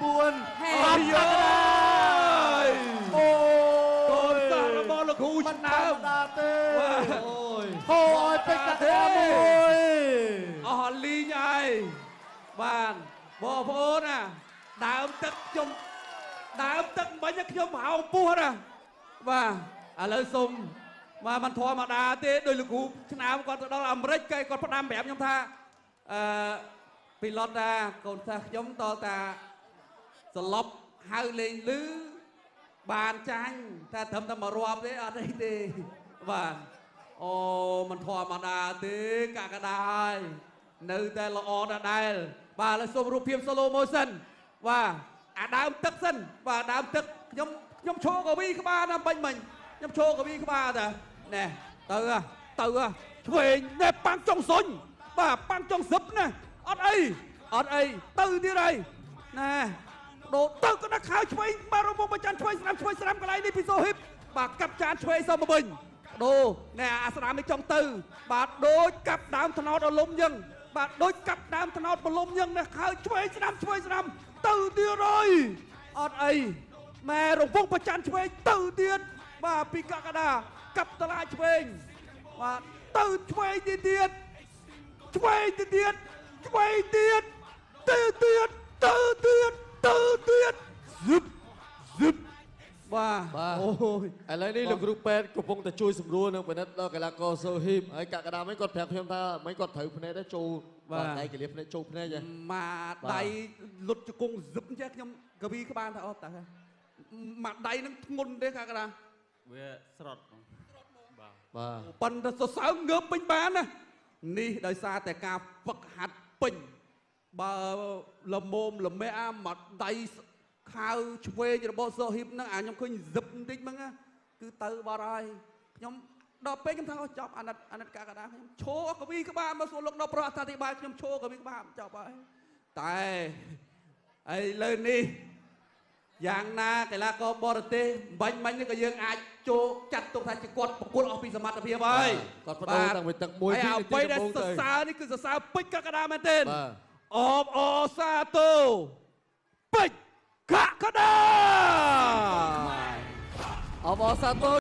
buồn ôi ơi con sao nó bỏ được hú chân nào thôi tất cả ôi ly nhai bàn bò phố nè đám tức mấy nhắc nhóm hào bùa nè và lời xung màมัน ធម្មតា ទេ ដោយ លោកគ្រូ ឆ្នាំ គាត់ ទៅ ដល់ អាមេរិក គេ គាត់ ផ្ដាំ ប្រាប់ ខ្ញុំ ថា ពីឡុត ថា កូន សិស្ស ខ្ញុំ ត តា សន្លប់ ហៅ លេង លឺ បាន ចាញ់ ថា ត្រឹម តែ មក រាប់ ទេ អត់ អី ទេ បាទ អូ មិន ធម្មតា ទេ កាកដា ហើយ នៅ តែ ល្អ ដដែល បាទ ឥឡូវ សូម រូបភាព slow motion បាទ អា ដើម ទឹក សិន បាទ ដើម ទឹក ខ្ញុំ ឈរ កវី ក្បាល ណា បាញ់ មិញ ខ្ញុំ ឈរ កវី ក្បាល តា ណែ ទៅ ឆ្វេង ណែ ប៉ាំង ចុង សុញ បាទ ប៉ាំង ចុង សឹប ណា អត់ អី ទៅ ទៀត ហើយ ណែ ដូរ ទៅ ក៏ ដាក់ ខៅ ឆ្វេង បាទ រំង ប្រចាំ ឆ្វេង ស្រាំ កន្លែង នេះ ពី សូហ៊ីប បាទ កាប់ ចាន ឆ្វេង សមក វិញ ដូរ ណែ អា ស្រាម នេះ ចង់ ទៅ បាទ ដូច កាប់ ដើម ថ្នោត អលុំ យើង បាទ ដូច កាប់ ដើម ថ្នោត បលុំ យើង ណែ ខៅ ឆ្វេង ស្រាំ ទៅ ទៀត ហើយ អត់ អី ម៉ែ រង្វង់ ប្រចាំ ឆ្វេង ទៅ ទៀត បាទ ពី កក្កដា កាប់ តឡា ឆ្វេង បាទ ទៅ ឆ្វេង ទៀត ឆ្វេង ទៀត ឆ្វេង ទៀត ទៅ ទៀត ស៊ឹប បាទ អូយ ឥឡូវ នេះ លោក គ្រូ ពេទ្យ កំពុង តែ ជួយ សម្រួល នឹង ពិនិត្យ ដល់ កីឡាករ សូហ៊ីប ហើយ កក្កដា មិញ គាត់ ប្រាប់ ខ្ញុំ ថា មិញ គាត់ ត្រូវ ភ្នែក ដែរ ចូល បាទ ដៃ កលៀប ភ្នែក ចូល ភ្នែក ហ៎ ម៉ា ដៃ លុត ជង្គង់ ស៊ឹប ចេះ ខ្ញុំ កវី ក្បាល ថា អត់ តើ ម៉ា ដៃ នឹង ធ្ងន់ ទេ កក្កដា វា ស្រត់ បាទ ប៉ុន្តែ សរសើងើប ពេញ បាន ណា នេះ ដោយ សារ តែ ការ ហ្វឹក ហាត់ ពេញ បើ ល្មម ល្មាក់ មក ដៃ ខៅ ឆ្វេង របស់ សូហ៊ីប ហ្នឹង អា ខ្ញុំ ឃើញ ស៊ឹប បន្តិច ហ្នឹង គឺ ទៅ បាត់ ហើយ ខ្ញុំ ដល់ ពេល ខ្ញុំ ថា ចប់ អាណិត កក្កដា ខ្ញុំ ឈរ កវី ក្បាល មក សួរ លោក ដល់ ប្រអធិបាល ខ្ញុំ ឈរ កវី ក្បាល ចប់ ហើយ តែ ឥឡូវ នេះ ក យ៉ាងណាកីឡាករបរទេសបាញ់នេះក៏យើងអាចចូលចាត់ទុកថាជាគាត់ប្រកួតអស់ពីសមត្ថភាពហើយ គាត់បដូរតាំងពីទឹកមួយ ហើយអ្វីដែលសរសើរនេះគឺសរសើរពេជ្រកក្កដាមែនទេ បាទ អបអសាទរពេជ្រកក្កដា អបអរសាទរ